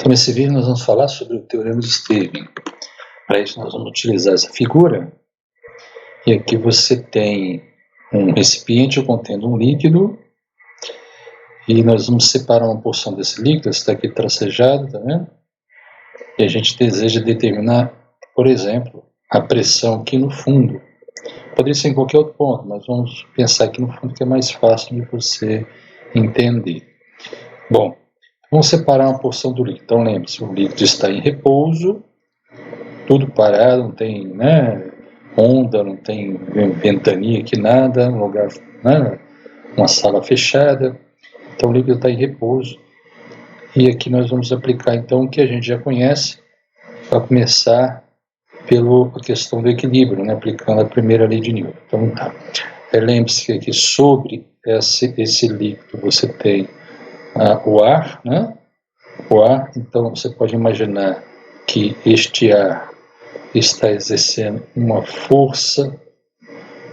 Então, nesse vídeo nós vamos falar sobre o Teorema de Stirling. Para isso nós vamos utilizar essa figura. E aqui você tem um recipiente contendo um líquido. E nós vamos separar uma porção desse líquido, está aqui tracejado, tá vendo? E a gente deseja determinar, por exemplo, a pressão aqui no fundo. Poderia ser em qualquer outro ponto, mas vamos pensar aqui no fundo que é mais fácil de você entender. Bom, vamos separar uma porção do líquido. Então lembre-se, o líquido está em repouso, tudo parado, não tem onda, não tem ventania aqui, nada, um lugar, uma sala fechada. Então o líquido está em repouso. E aqui nós vamos aplicar então o que a gente já conhece, para começar pela questão do equilíbrio, aplicando a primeira lei de Newton. Então tá. Lembre-se que aqui sobre esse líquido você tem o ar, O ar, então você pode imaginar que este ar está exercendo uma força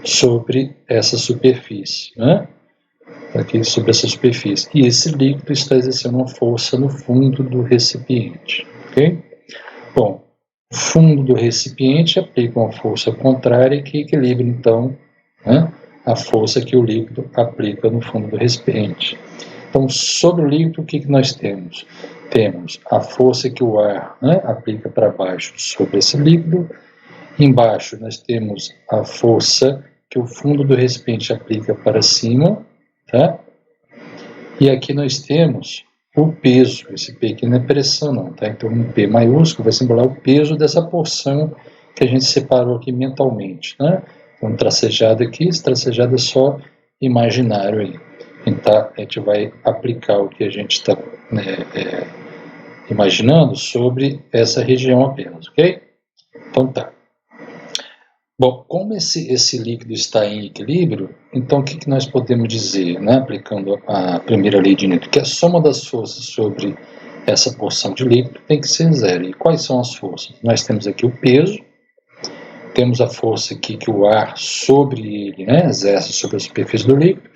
sobre essa superfície, Aqui sobre essa superfície. E esse líquido está exercendo uma força no fundo do recipiente, ok? Bom, o fundo do recipiente aplica uma força contrária que equilibra, então, a força que o líquido aplica no fundo do recipiente. Então, sobre o líquido, o que nós temos? Temos a força que o ar aplica para baixo sobre esse líquido. Embaixo, nós temos a força que o fundo do recipiente aplica para cima, tá? E aqui nós temos o peso. Esse P aqui não é pressão, não, tá? Então, um P maiúsculo vai simbolar o peso dessa porção que a gente separou aqui mentalmente, Então, tracejado aqui, esse tracejado é só imaginário aí. Então, a gente vai aplicar o que a gente está imaginando sobre essa região apenas, ok? Então tá. Bom, como esse líquido está em equilíbrio, então o que nós podemos dizer, aplicando a primeira lei de Newton? Que a soma das forças sobre essa porção de líquido tem que ser zero. E quais são as forças? Nós temos aqui o peso, temos a força aqui que o ar sobre ele exerce sobre a superfície do líquido,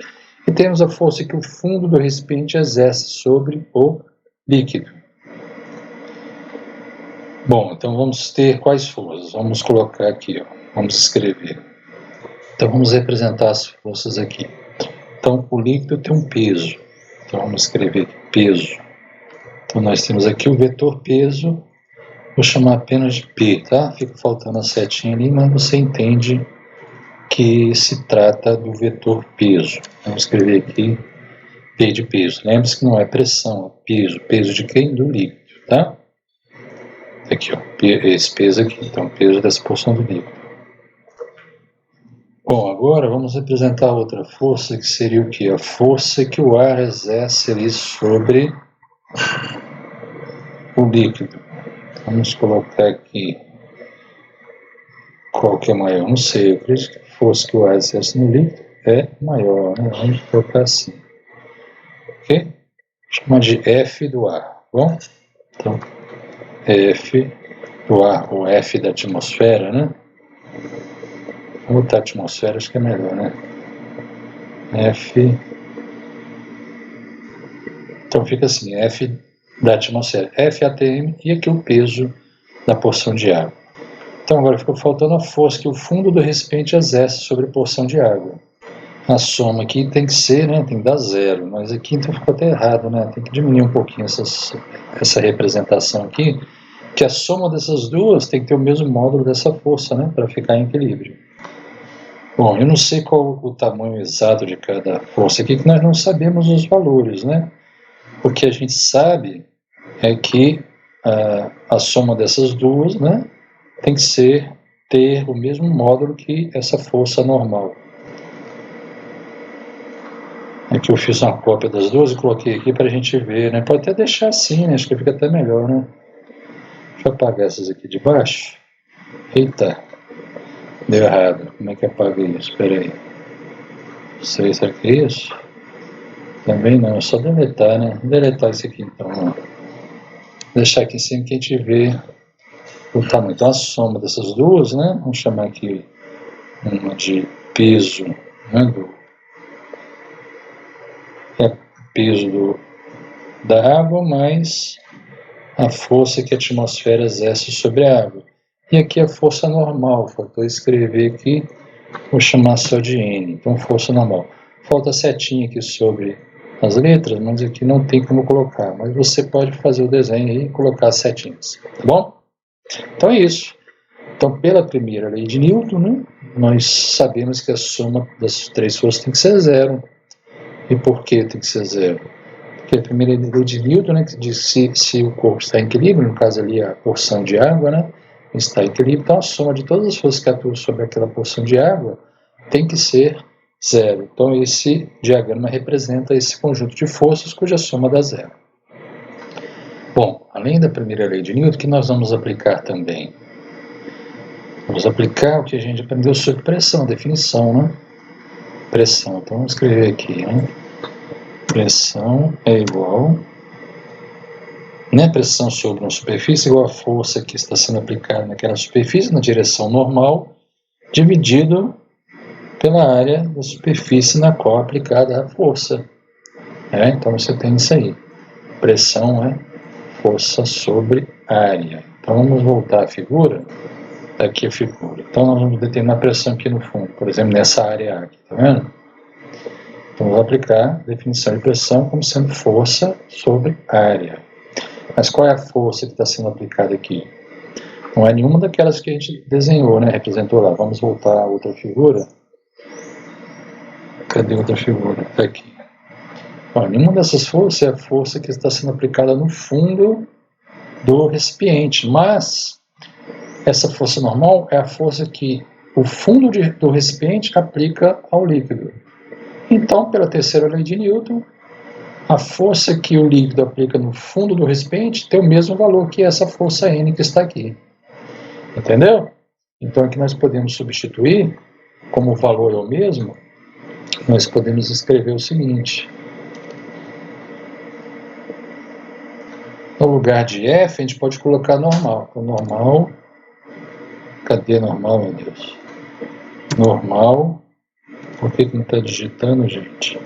e temos a força que o fundo do recipiente exerce sobre o líquido. Bom, então vamos ter quais forças? Vamos colocar aqui, vamos escrever. Então vamos representar as forças aqui. Então o líquido tem um peso. Então vamos escrever aqui, peso. Então nós temos aqui o vetor peso, vou chamar apenas de P, tá? Fica faltando a setinha ali, mas você entende que se trata do vetor peso. Vamos escrever aqui P de peso. Lembre-se que não é pressão, é peso. Peso de quem? Do líquido, tá? Aqui, esse peso aqui. Então, peso dessa porção do líquido. Bom, agora vamos representar outra força, que seria o quê? A força que o ar exerce ali sobre o líquido. Vamos colocar aqui qual que é maior. Não sei, eu acredito que a força que o ar exerce no líquido é maior, Vamos colocar assim. Ok? Chama de F do ar, bom? Então, F do ar, ou F da atmosfera, Vamos botar atmosfera, acho que é melhor, F. Então fica assim, F da atmosfera, F ATM, e aqui o peso da porção de água. Então agora ficou faltando a força que o fundo do recipiente exerce sobre a porção de água. A soma aqui tem que ser, tem que dar zero, mas aqui então ficou até errado, Tem que diminuir um pouquinho essa representação aqui, que a soma dessas duas tem que ter o mesmo módulo dessa força, para ficar em equilíbrio. Bom, eu não sei qual o tamanho exato de cada força aqui, que nós não sabemos os valores, O que a gente sabe é que a soma dessas duas, tem que ter o mesmo módulo que essa força normal. Aqui eu fiz uma cópia das duas e coloquei aqui para a gente ver, Pode até deixar assim, acho que fica até melhor, Deixa eu apagar essas aqui de baixo. Eita, deu errado. Como é que apaga isso? Espera aí. Não sei, será que é isso? Também não, é só deletar, Deletar isso aqui então, Vou deixar aqui em cima que a gente vê o tamanho. Então a soma dessas duas, Vamos chamar aqui uma de peso, peso da água mais a força que a atmosfera exerce sobre a água. E aqui a força normal, faltou escrever aqui, vou chamar só de N, então força normal. Falta a setinha aqui sobre as letras, mas aqui não tem como colocar, mas você pode fazer o desenho aí e colocar as setinhas, tá bom? Então é isso. Então, pela primeira lei de Newton, né, nós sabemos que a soma das três forças tem que ser zero. E por que tem que ser zero? Porque a primeira lei de Newton, né, que diz se o corpo está em equilíbrio, no caso ali a porção de água, né, está em equilíbrio, então a soma de todas as forças que atuam sobre aquela porção de água tem que ser zero. Então esse diagrama representa esse conjunto de forças cuja soma dá zero. Bom, além da primeira lei de Newton, que nós vamos aplicar também? Vamos aplicar o que a gente aprendeu sobre pressão, definição, né? Pressão, então vamos escrever aqui, né? Pressão é igual, né? Pressão sobre uma superfície igual a força que está sendo aplicada naquela superfície na direção normal, dividido pela área da superfície na qual é aplicada a força. Então você tem isso aí. Pressão é força sobre área. Então vamos voltar à figura. Aqui a figura. Então nós vamos determinar a pressão aqui no fundo, por exemplo, nessa área aqui, tá vendo? Então vamos aplicar a definição de pressão como sendo força sobre área. Mas qual é a força que está sendo aplicada aqui? Não é nenhuma daquelas que a gente desenhou, né? Representou lá. Vamos voltar a outra figura. Cadê outra figura? Está aqui. Bom, nenhuma dessas forças é a força que está sendo aplicada no fundo do recipiente, mas essa força normal é a força que o fundo do recipiente aplica ao líquido. Então, pela terceira lei de Newton, a força que o líquido aplica no fundo do recipiente tem o mesmo valor que essa força N que está aqui. Entendeu? Então, aqui nós podemos substituir, como o valor é o mesmo, nós podemos escrever o seguinte. No lugar de F, a gente pode colocar normal. Então, normal. Cadê normal, meu Deus? Normal. Por que não está digitando, gente?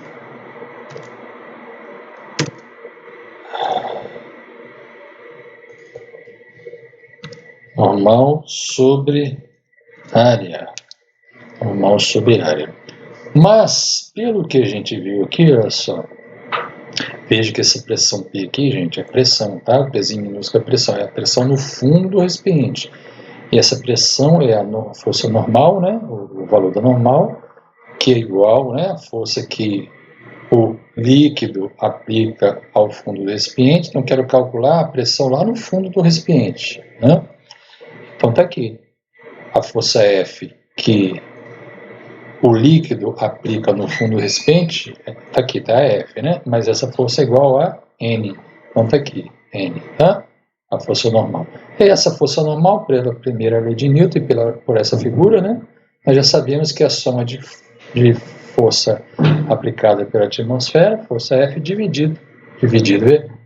Normal sobre área. Normal sobre área. Mas, pelo que a gente viu aqui, olha só. Veja que essa pressão P aqui, gente, é pressão, tá? O Pzinho minúsculo é pressão. É a pressão no fundo do recipiente. E essa pressão é a força normal, né? O valor da normal, que é igual, né? A força que o líquido aplica ao fundo do recipiente. Então, quero calcular a pressão lá no fundo do recipiente, né? Então, está aqui. A força F que o líquido aplica no fundo do recipiente, está aqui, tá? F, né? Mas essa força é igual a N. Então, está aqui, N, tá? A força normal. E essa força normal, pela primeira lei de Newton e por essa figura, né? Nós já sabemos que a soma de força aplicada pela atmosfera, força F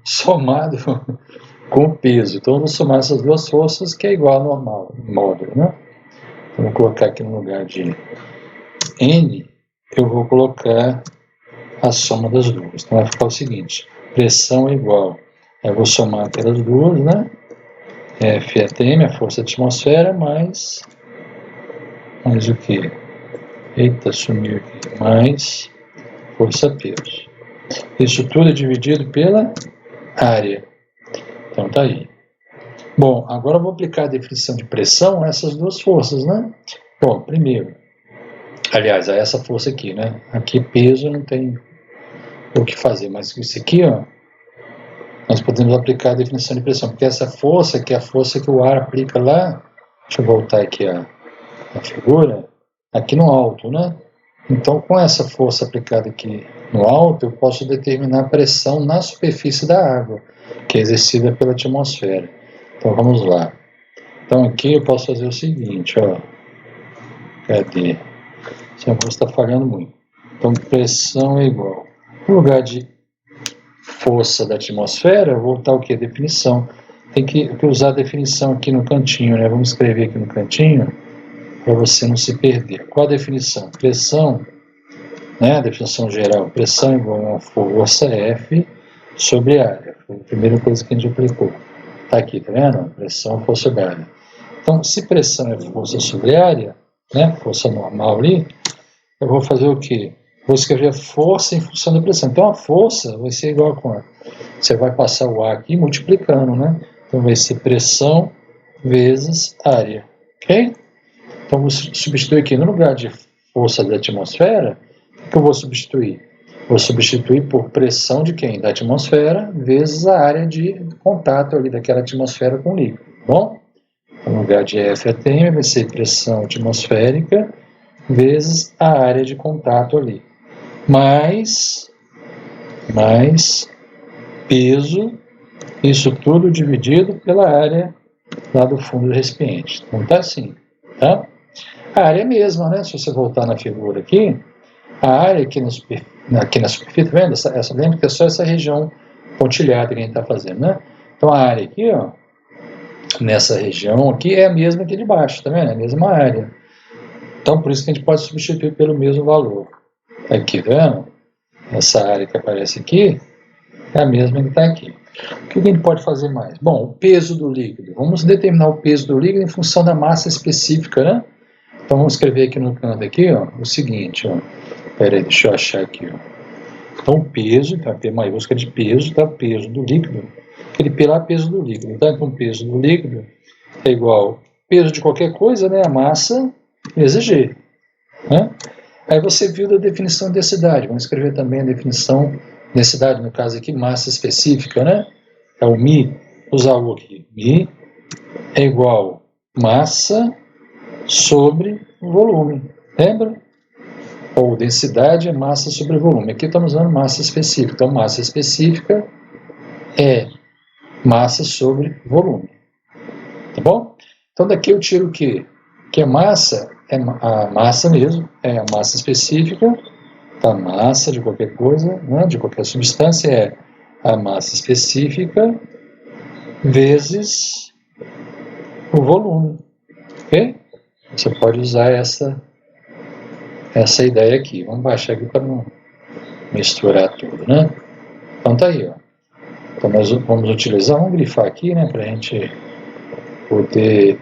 somado com o peso. Então, vamos somar essas duas forças, que é igual a normal, módulo, né? Então, vou colocar aqui no lugar de N, eu vou colocar a soma das duas. Então, vai ficar o seguinte, pressão é igual, eu vou somar aquelas duas, né? F é Tm, a força da atmosfera, mais o que? Eita, sumiu aqui. Mais força peso. Isso tudo é dividido pela área. Então tá aí. Bom, agora eu vou aplicar a definição de pressão a essas duas forças, né? Bom, primeiro, aliás, a essa força aqui, né? Aqui peso não tem o que fazer, mas isso aqui, ó, nós podemos aplicar a definição de pressão, porque essa força, que é a força que o ar aplica lá, deixa eu voltar aqui a figura, aqui no alto, né? Então, com essa força aplicada aqui no alto, eu posso determinar a pressão na superfície da água, que é exercida pela atmosfera. Então, vamos lá. Então, aqui eu posso fazer o seguinte, ó. Cadê? Esse negócio está falhando muito. Então, pressão é igual. No lugar de força da atmosfera, eu vou botar o que? Definição. Tem que usar a definição aqui no cantinho, né? Vamos escrever aqui no cantinho, para você não se perder. Qual a definição? Pressão, né? A definição geral, pressão igual a força F sobre área. Foi a primeira coisa que a gente aplicou. Está aqui, tá vendo? Pressão, força sobre área. Então, se pressão é força sobre área, né, força normal ali, eu vou fazer o quê? Vou escrever força em função da pressão. Então, a força vai ser igual a quanto? Você vai passar o ar aqui multiplicando, né? Então, vai ser pressão vezes área, ok? Então, vou substituir aqui, no lugar de força da atmosfera, o que eu vou substituir? Vou substituir por pressão de quem? Da atmosfera vezes a área de contato ali daquela atmosfera com o líquido, tá bom? Então, no lugar de F ATM vai ser pressão atmosférica vezes a área de contato ali, mais peso, isso tudo dividido pela área lá do fundo do recipiente. Então tá assim, tá? A área é a mesma, né? Se você voltar na figura aqui, a área aqui na superfície, tá vendo? Lembra que é só essa região pontilhada que a gente está fazendo, né? Então a área aqui, ó, nessa região aqui é a mesma que de baixo, tá vendo? É a mesma área. Então por isso que a gente pode substituir pelo mesmo valor. Aqui, tá vendo? Essa área que aparece aqui é a mesma que está aqui. O que a gente pode fazer mais? Bom, o peso do líquido. Vamos determinar o peso do líquido em função da massa específica, né? Então vamos escrever aqui no canto aqui, ó, o seguinte, ó. Espera aí, deixa eu achar aqui, ó. Então o peso, então P maiúscula de peso, tá? Peso do líquido. Aquele P lá é peso do líquido, tá? Então o peso do líquido é igual peso de qualquer coisa, né? A massa vezes G, né? Aí você viu da definição de densidade. Vamos escrever também a definição de densidade, no caso aqui, massa específica, né? É o μ, usar o aqui. μ é igual massa sobre volume. Lembra? Ou densidade é massa sobre volume. Aqui estamos usando massa específica. Então, massa específica é massa sobre volume. Tá bom? Então, daqui eu tiro o quê? Que a massa é a massa mesmo, é a massa específica. A massa de qualquer coisa, né, de qualquer substância, é a massa específica vezes o volume, ok? Você pode usar essa ideia aqui. Vamos baixar aqui para não misturar tudo, né? Então tá aí, ó. Então nós vamos utilizar, vamos grifar aqui, né, para a gente poder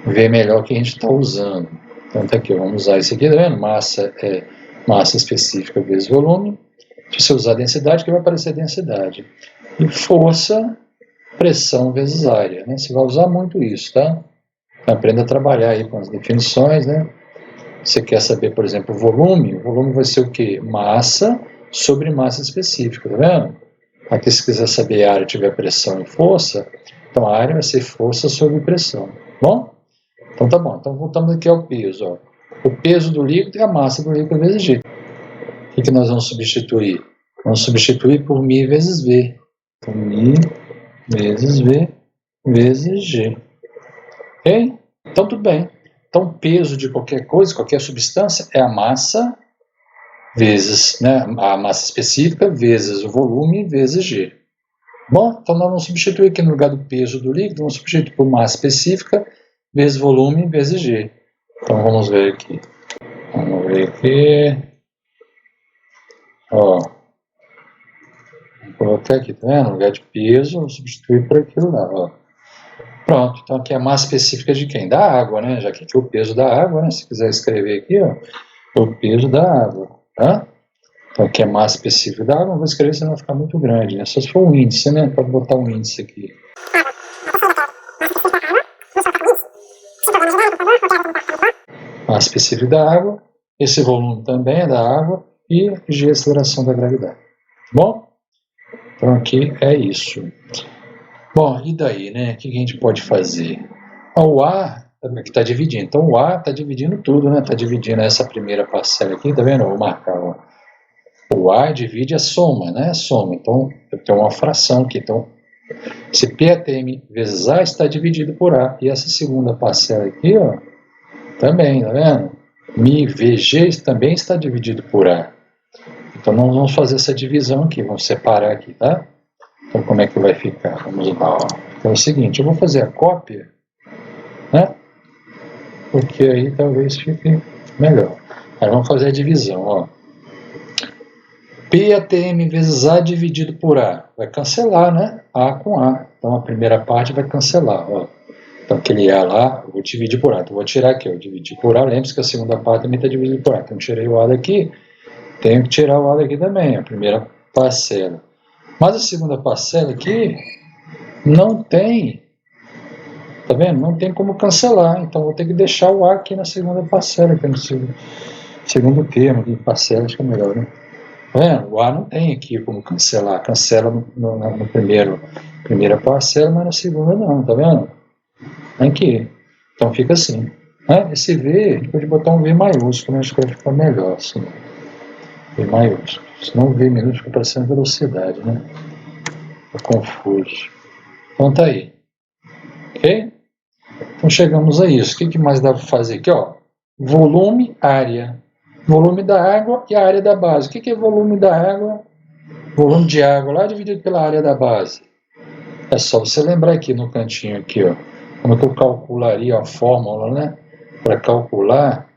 ver melhor o que a gente está usando. Então tá aqui, ó, vamos usar isso aqui, tá vendo? Massa é massa específica vezes volume. Se você usar densidade, que vai aparecer densidade. E força, pressão vezes área, né? Você vai usar muito isso, tá? Aprenda a trabalhar aí com as definições, né? Você quer saber, por exemplo, o volume vai ser o quê? Massa sobre massa específica, tá vendo? Aqui, se quiser saber a área, tiver pressão e força, então a área vai ser força sobre pressão, bom? Então tá bom, então voltamos aqui ao peso, ó. O peso do líquido é a massa do líquido vezes G. O que nós vamos substituir? Vamos substituir por μ vezes V. Então, μ vezes V vezes G. Ok? Então, tudo bem. Então, o peso de qualquer coisa, qualquer substância, é a massa vezes, né, a massa específica vezes o volume vezes G. Bom, então nós vamos substituir aqui no lugar do peso do líquido, vamos substituir por massa específica vezes volume vezes G. Então, vamos ver aqui. Vamos ver aqui. Ó. Vou colocar aqui, tá vendo? No lugar de peso, vou substituir por aquilo lá, ó. Pronto, então aqui é a massa específica de quem? Da água, né? Já que aqui é o peso da água, né? Se quiser escrever aqui, ó, é o peso da água, tá? Então aqui é a massa específica da água, não vou escrever, senão vai ficar muito grande, né? Só se for um índice, né? Pode botar um índice aqui. Massa específica da água, esse volume também é da água e G é a aceleração da gravidade. Bom? Então aqui é isso. Bom, e daí, né? O que a gente pode fazer? O ar que está dividindo. Então, o ar está dividindo tudo, né? Está dividindo essa primeira parcela aqui, tá vendo? Eu vou marcar, ó. O ar divide a soma, né? A soma. Então, eu tenho uma fração aqui. Então, se P ATM vezes A está dividido por A. E essa segunda parcela aqui, ó, também, tá vendo? μ VG também está dividido por A. Então, nós vamos fazer essa divisão aqui. Vamos separar aqui, tá? Então, como é que vai ficar? Vamos lá, ó. Então, é o seguinte, eu vou fazer a cópia, né? Porque aí talvez fique melhor. Aí vamos fazer a divisão, ó. P ATM vezes A dividido por A. Vai cancelar, né? A com A. Então a primeira parte vai cancelar, ó. Então aquele A lá, eu vou dividir por A. Então vou tirar aqui, ó, dividir por A. Lembre-se que a segunda parte também está dividida por A. Então tirei o A daqui, tenho que tirar o A daqui também, a primeira parcela. Mas a segunda parcela aqui não tem, tá vendo? Não tem como cancelar, então vou ter que deixar o A aqui na segunda parcela, que é no segundo termo de parcela, acho que é melhor, né? Tá vendo? O A não tem aqui como cancelar, cancela no primeira parcela, mas na segunda não, tá vendo? Aqui, então fica assim, né? Esse V, a gente pode botar um V maiúsculo, né? Acho que vai ficar melhor assim, V maiúsculo, senão o V minúsculo fica parecendo velocidade, né? Fica confuso. Então tá aí, ok? Então chegamos a isso. O que mais dá para fazer aqui? Ó, volume, área. Volume da água e a área da base. O que é volume da água? Volume de água lá dividido pela área da base. É só você lembrar aqui no cantinho aqui, ó, como eu calcularia a fórmula, né? Para calcular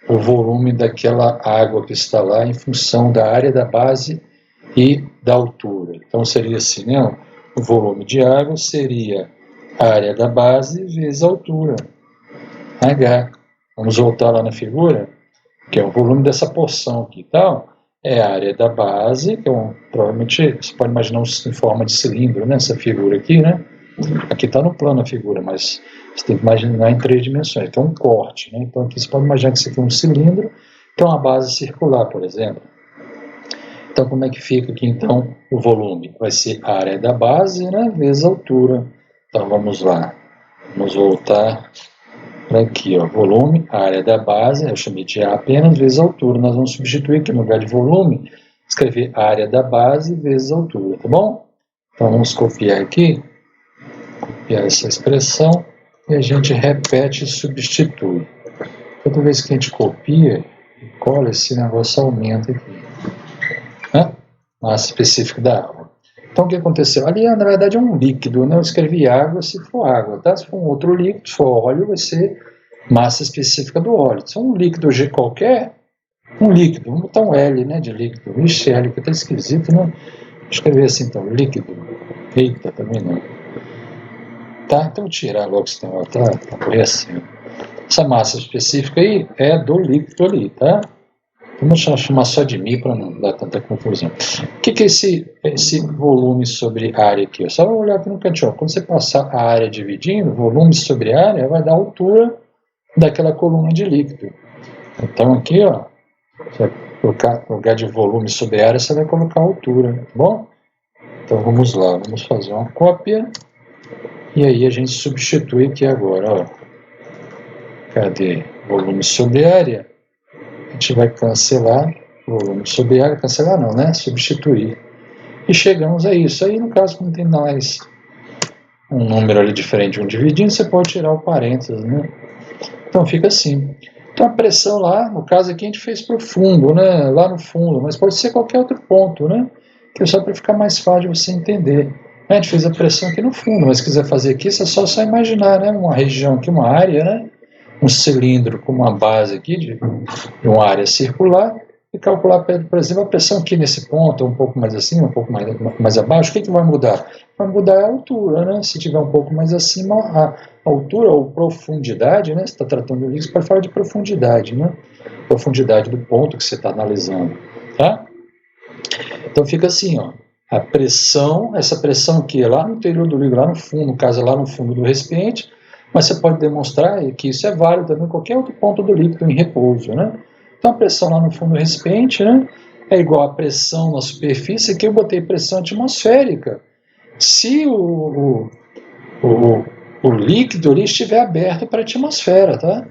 o volume daquela água que está lá em função da área da base e da altura. Então seria assim, né? O volume de água seria a área da base vezes a altura, H. Vamos voltar lá na figura, que é o volume dessa porção aqui e tal, é a área da base, que provavelmente você pode imaginar em forma de cilindro, né? Essa figura aqui, né? Aqui está no plano a figura, mas você tem que imaginar em 3 dimensões. Então, um corte, né? Então, aqui você pode imaginar que isso aqui é um cilindro, que é uma base circular, por exemplo. Então, como é que fica aqui, então, o volume? Vai ser a área da base, né, vezes a altura. Então, vamos lá. Vamos voltar para aqui, ó. Volume, área da base, eu chamei de A apenas, vezes a altura. Nós vamos substituir aqui no lugar de volume, escrever área da base vezes a altura, tá bom? Então, vamos copiar aqui, copiar essa expressão, e a gente repete e substitui. Toda vez que a gente copia e cola, esse negócio aumenta aqui. Massa específica da água. Então, o que aconteceu? Ali, na verdade, é um líquido, né? Eu escrevi água se for água, tá? Se for um outro líquido, se for óleo, vai ser massa específica do óleo. Se é um líquido G qualquer, um líquido, vamos botar um L, né, de líquido. Ixi, L, que tá esquisito, né? Vou escrever assim, então, líquido. Eita, também não. Tá, então tirar logo esse negócio, tá por assim. Essa massa específica aí é do líquido ali, tá? Vamos chamar só de Mi para não dar tanta confusão. O que é esse volume sobre área aqui? Só olhar aqui no cantinho. Quando você passar a área dividindo, volume sobre área vai dar a altura daquela coluna de líquido. Então aqui, ó, você vai colocar, no lugar de volume sobre área, você vai colocar a altura, tá bom? Então vamos lá, vamos fazer uma cópia. E aí a gente substitui aqui agora, ó. Cadê? Volume sobre área. A gente vai cancelar, volume sobre área, cancelar não, né? Substituir. E chegamos a isso. Aí, no caso, como tem mais um número ali diferente, um dividindo, você pode tirar o parênteses, né? Então, fica assim. Então, a pressão lá, no caso aqui, a gente fez para o fundo, né? Lá no fundo, mas pode ser qualquer outro ponto, né? Que é só para ficar mais fácil de você entender. A gente fez a pressão aqui no fundo, mas se quiser fazer aqui, você só imaginar, né? Uma região aqui, uma área, né? Um cilindro com uma base aqui de uma área circular e calcular, por exemplo, a pressão aqui nesse ponto, um pouco mais acima, um pouco mais abaixo. O que vai mudar? Vai mudar a altura, né? Se tiver um pouco mais acima, a altura ou profundidade, né? Se está tratando de líquido, você pode falar de profundidade, né? Profundidade do ponto que você está analisando, tá? Então fica assim, ó. A pressão, essa pressão aqui é lá no interior do líquido, lá no fundo, no caso é lá no fundo do recipiente, mas você pode demonstrar que isso é válido também em qualquer outro ponto do líquido em repouso, né? Então a pressão lá no fundo do recipiente, né, é igual à pressão na superfície, aqui eu botei pressão atmosférica. Se o líquido ali estiver aberto para a atmosfera, tá?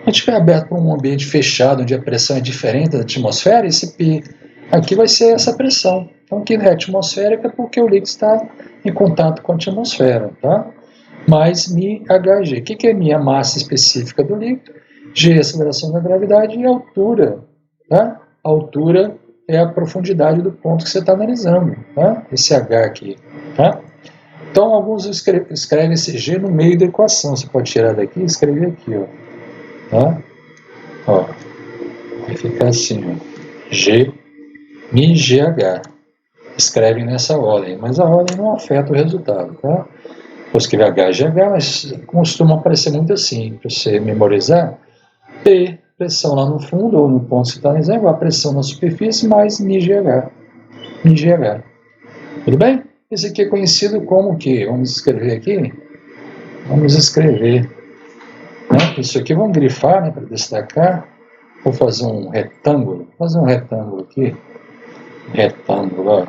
Se estiver aberto para um ambiente fechado, onde a pressão é diferente da atmosfera, esse P aqui vai ser essa pressão. Então aqui é atmosférica porque o líquido está em contato com a atmosfera, tá? Mais μHg. O que é μ? A massa específica do líquido, g é a aceleração da gravidade e a altura. Tá? A altura é a profundidade do ponto que você está analisando. Tá? Esse H aqui. Tá? Então, alguns escrevem esse g no meio da equação. Você pode tirar daqui e escrever aqui. Ó. Tá? Ó. Vai ficar assim. Ó. G, μGH. escrevem nessa ordem, mas a ordem não afeta o resultado, tá? Vou escrever HGH, mas costuma aparecer muito assim, para você memorizar. P, pressão lá no fundo, ou no ponto que está no exemplo, a pressão na superfície, mais μGH. μGH. Tudo bem? Esse aqui é conhecido como o quê? Vamos escrever aqui? Vamos escrever. Né? Isso aqui vamos grifar, né, para destacar. Vou fazer um retângulo. Vou fazer um retângulo aqui. Retângulo, ó.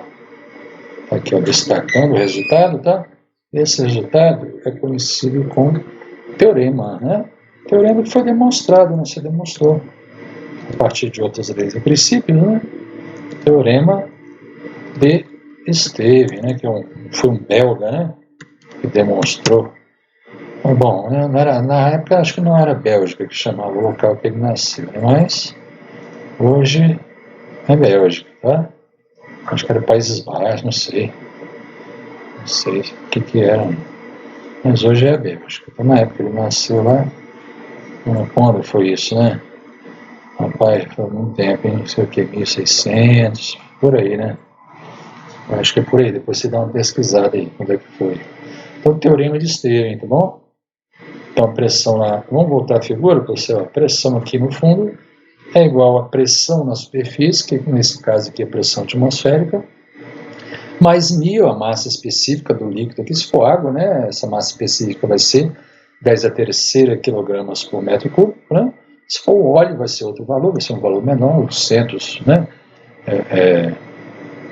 Aqui, ó, destacando o resultado, tá? Esse resultado é conhecido como teorema, né? Teorema que foi demonstrado, né? Você demonstrou a partir de outras leis e princípios, né? Teorema de Esteve, né? Que foi um belga, né? Que demonstrou. Bom, né? Não era, na época acho que não era Bélgica que chamava o local que ele nasceu, mas hoje é Bélgica, tá? Acho que era Países Baixos, não sei o que era, mas hoje é a Bélgica. Então, na época ele nasceu lá, quando foi isso, né? Rapaz, foi muito tempo, hein? Não sei o que, 1600, por aí, né? Acho que é por aí, depois você dá uma pesquisada aí, quando é que foi. Então, teorema de Stevens, tá bom? Então, a pressão lá, vamos voltar à figura, pessoal? A pressão aqui no fundo é igual à pressão na superfície, que nesse caso aqui é a pressão atmosférica, mais μ, a massa específica do líquido aqui, se for água, né? Essa massa específica vai ser 10⁻³ quilogramas por metro cúbico, né? Se for o óleo, vai ser outro valor, vai ser um valor menor, 800, né?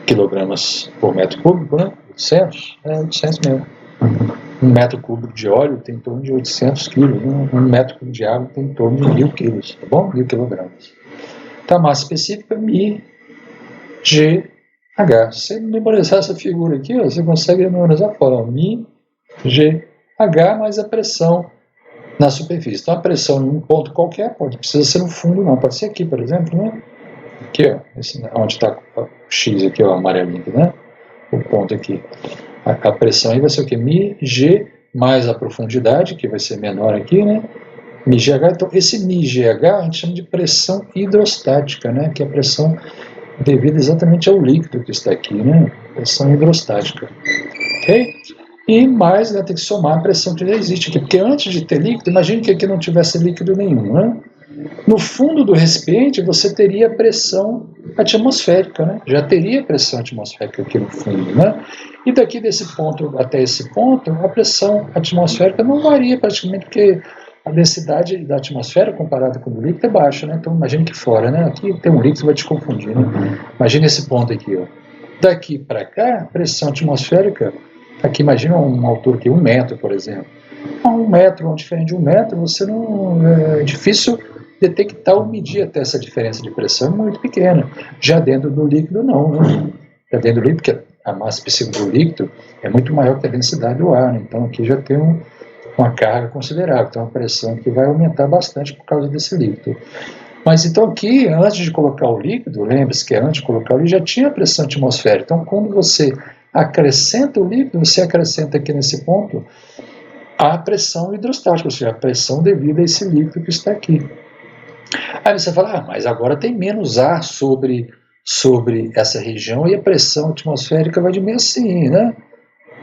Quilogramas por metro cúbico, né? 800? 800 mesmo. Um metro cúbico de óleo tem em torno de 800 quilos, né? Um metro cúbico de água tem em torno de 1000 quilos, tá bom? 1000 quilogramas. Então, a massa específica, μGH. Se você memorizar essa figura aqui, ó, você consegue memorizar a fórmula μGH mais a pressão na superfície. Então, a pressão em um ponto qualquer, precisa ser no fundo, não. Pode ser aqui, por exemplo, né? Aqui, ó, onde está o X aqui, ó, amarelinho aqui, né? O ponto aqui. A pressão aí vai ser o quê? μG mais a profundidade, que vai ser menor aqui, né? μGH. Então, esse μGH a gente chama de pressão hidrostática, né? Que é a pressão devida exatamente ao líquido que está aqui, né? Pressão hidrostática. Ok? E mais, né, tem que somar a pressão que já existe aqui, porque antes de ter líquido, imagine que aqui não tivesse líquido nenhum, né? No fundo do recipiente você teria pressão atmosférica, né? Já teria pressão atmosférica aqui no fundo, né? E daqui desse ponto até esse ponto, a pressão atmosférica não varia praticamente, porque a densidade da atmosfera comparada com o líquido é baixa, né? Então imagine que fora, né? Aqui tem um líquido, vai te confundir, né? Imagine esse ponto aqui, ó. Daqui para cá, a pressão atmosférica, aqui imagina uma altura aqui, 1 metro, por exemplo. A 1 metro, ou diferente de 1 metro, você não, é difícil detectar ou medir até essa diferença de pressão muito pequena. Já dentro do líquido, não, né? Já dentro do líquido, porque a massa específica do líquido é muito maior que a densidade do ar, né? Então aqui já tem uma carga considerável, então a pressão que vai aumentar bastante por causa desse líquido. Mas então aqui, antes de colocar o líquido, lembre-se que antes de colocar o líquido já tinha pressão atmosférica. Então quando você acrescenta o líquido, você acrescenta aqui nesse ponto a pressão hidrostática, ou seja, a pressão devida a esse líquido que está aqui. Aí você fala, mas agora tem menos ar sobre essa região e a pressão atmosférica vai diminuir, sim, né?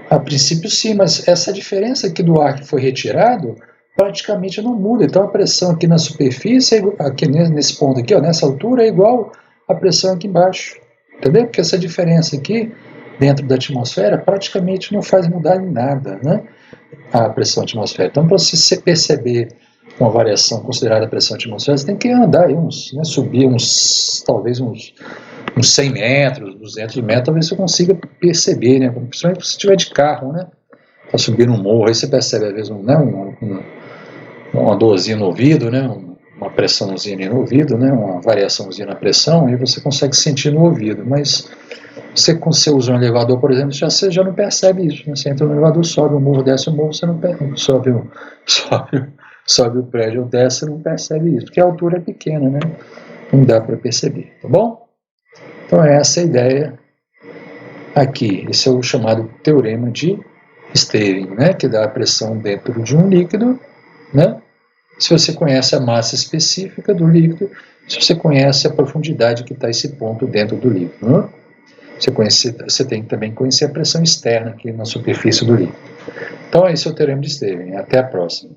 A princípio sim, mas essa diferença aqui do ar que foi retirado praticamente não muda. Então a pressão aqui na superfície, aqui nesse ponto aqui, ó, nessa altura, é igual à pressão aqui embaixo. Entendeu? Porque essa diferença aqui dentro da atmosfera praticamente não faz mudar em nada, né? A pressão atmosférica. Então, para você perceber uma variação considerada a pressão atmosférica, você tem que andar aí subir talvez uns 100 metros, 200 metros, talvez você consiga perceber, né? Principalmente se estiver de carro, né? Para subir no morro, aí você percebe às vezes uma dorzinha no ouvido, né? Uma pressãozinha no ouvido, né? Uma variaçãozinha na pressão, e você consegue sentir no ouvido, mas quando você usa um elevador, por exemplo, você já não percebe isso, né? Você entra no elevador, sobe o morro, desce o morro, você não percebe, sobe o prédio, desce, você não percebe isso, porque a altura é pequena, né? Não dá para perceber, tá bom? Então é essa a ideia aqui. Esse é o chamado teorema de Stevens, né? Que dá a pressão dentro de um líquido, né? Se você conhece a massa específica do líquido, se você conhece a profundidade que está esse ponto dentro do líquido, né? Você tem que também conhecer a pressão externa aqui na superfície do líquido. Então, esse é o teorema de Stevens. Até a próxima.